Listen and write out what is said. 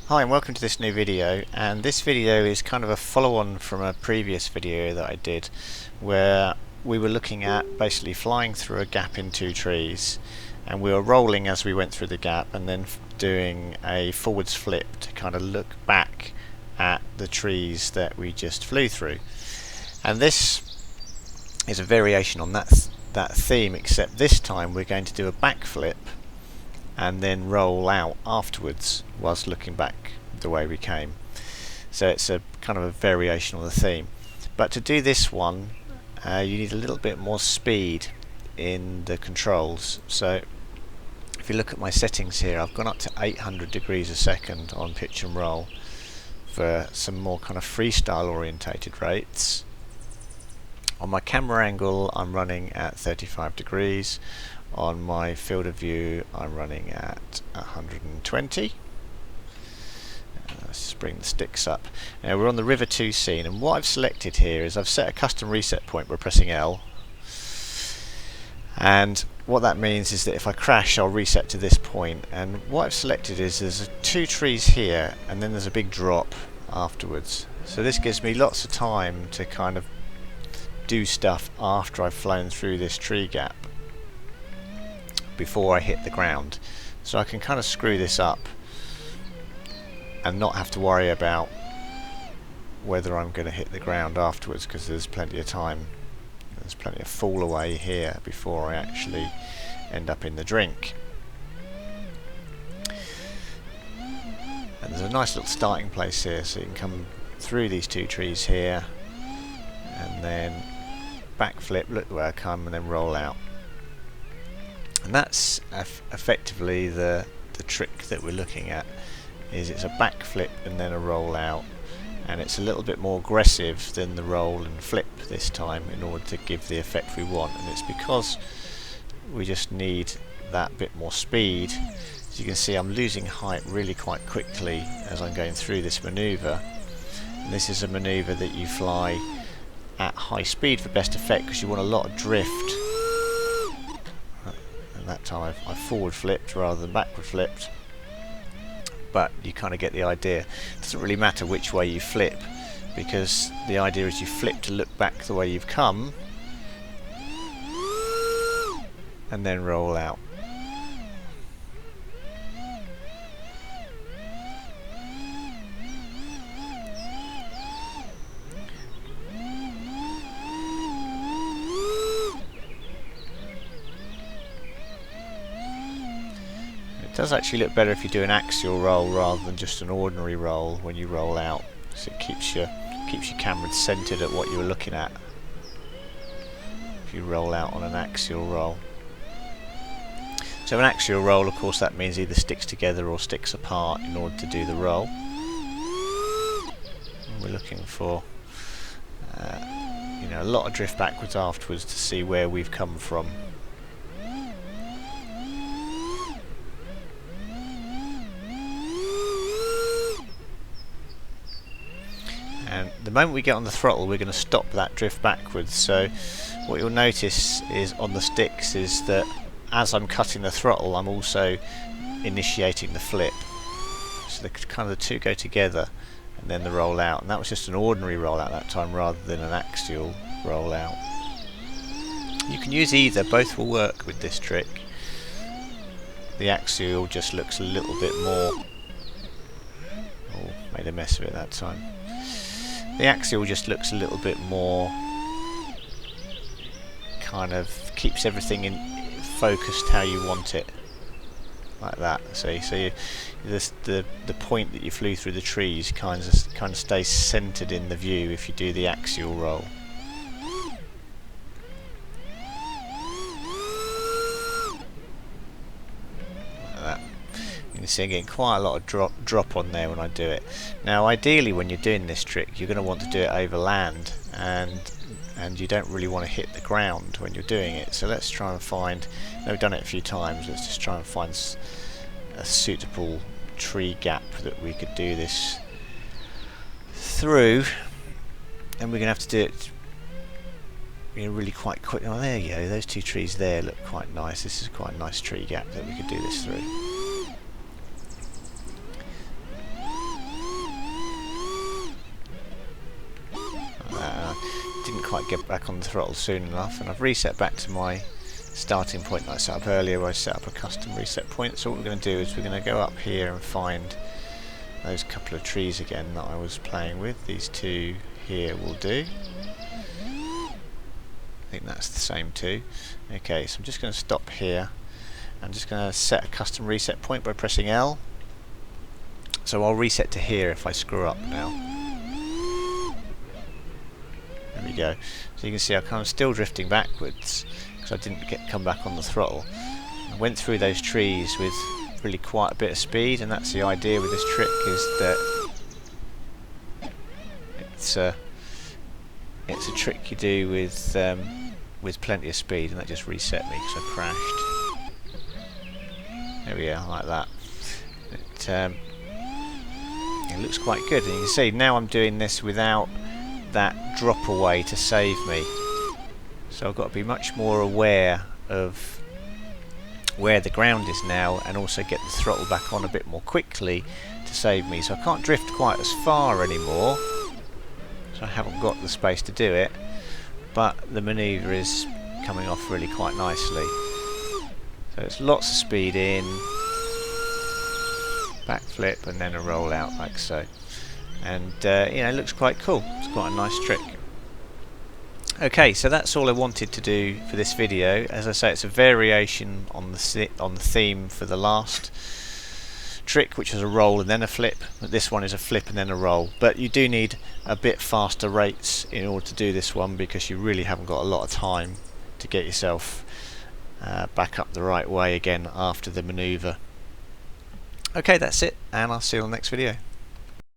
Hi and welcome to this new video, and this video is kind of a follow-on from a previous video that I did where we were looking at basically flying through a gap in two trees, and we were rolling as we went through the gap and then doing a forwards flip to kind of look back at the trees that we just flew through. And this is a variation on that theme, except this time we're going to do a backflip and then roll out afterwards whilst looking back the way we came. So it's a kind of a variation on the theme. But to do this one you need a little bit more speed in the controls. So if you look at my settings here, I've gone up to 800 degrees a second on pitch and roll for some more kind of freestyle orientated rates. On my camera angle I'm running at 35 degrees. On my field of view I'm running at 120. Let's just bring the sticks up. Now we're on the River 2 scene, and what I've selected here is I've set a custom reset point by pressing L, and what that means is that if I crash I'll reset to this point. And what I've selected is there's two trees here and then there's a big drop afterwards, so this gives me lots of time to kind of do stuff after I've flown through this tree gap before I hit the ground. So I can kind of screw this up and not have to worry about whether I'm going to hit the ground afterwards, because there's plenty of time, there's plenty of fall away here before I actually end up in the drink. And there's a nice little starting place here, so you can come through these two trees here and then backflip, look where I come, and then roll out. And that's effectively the trick that we're looking at. Is it's a backflip and then a roll out, and it's a little bit more aggressive than the roll and flip this time in order to give the effect we want, and it's because we just need that bit more speed. As you can see, I'm losing height really quite quickly as I'm going through this manoeuvre, and this is a manoeuvre that you fly at high speed for best effect because you want a lot of drift. And that time I forward flipped rather than backward flipped, but you kind of get the idea. It doesn't really matter which way you flip, because the idea is you flip to look back the way you've come and then roll out. It does actually look better if you do an axial roll rather than just an ordinary roll when you roll out, so it keeps your camera centered at what you're looking at if you roll out on an axial roll. So an axial roll, of course, that means either sticks together or sticks apart in order to do the roll. And we're looking for a lot of drift backwards afterwards to see where we've come from. And the moment we get on the throttle, we're going to stop that drift backwards. So what you'll notice is on the sticks is that as I'm cutting the throttle, I'm also initiating the flip. So the kind of the two go together, and then the roll out. And that was just an ordinary roll out that time rather than an axial roll out. You can use either, both will work with this trick. The axial just looks a little bit more... Oh, made a mess of it that time. The axial just looks a little bit more, kind of keeps everything in focused how you want it, like that. So the point that you flew through the trees kind of stays centered in the view if you do the axial roll. You can see I'm getting quite a lot of drop on there when I do it. Now ideally when you're doing this trick you're going to want to do it over land, and you don't really want to hit the ground when you're doing it. So let's try and find, I've done it a few times, let's just try and find a suitable tree gap that we could do this through, and we're going to have to do it really quite quick. Oh, there you go, those two trees there look quite nice. This is quite a nice tree gap that we could do this through. quite get back on the throttle soon enough, and I've reset back to my starting point that I set up earlier, where I set up a custom reset point. So what we're going to do is we're going to go up here and find those couple of trees again that I was playing with. These two here will do. I think that's the same two. Okay, so I'm just going to stop here. I'm just going to set a custom reset point by pressing L. So I'll reset to here if I screw up now. There we go. So you can see I'm kind of still drifting backwards because I didn't come back on the throttle. I went through those trees with really quite a bit of speed, and that's the idea with this trick, is that it's a trick you do with plenty of speed, and that just reset me because I crashed. There we are, like that. It looks quite good, and you can see now I'm doing this without that drop away to save me. So I've got to be much more aware of where the ground is now, and also get the throttle back on a bit more quickly to save me. So I can't drift quite as far anymore, so I haven't got the space to do it, but the manoeuvre is coming off really quite nicely. So it's lots of speed in, backflip, and then a roll out like so. And you know, it looks quite cool. It's quite a nice trick. Okay, so that's all I wanted to do for this video. As I say, it's a variation on the theme for the last trick, which was a roll and then a flip. But this one is a flip and then a roll. But you do need a bit faster rates in order to do this one, because you really haven't got a lot of time to get yourself back up the right way again after the manoeuvre. Okay, that's it, and I'll see you on the next video.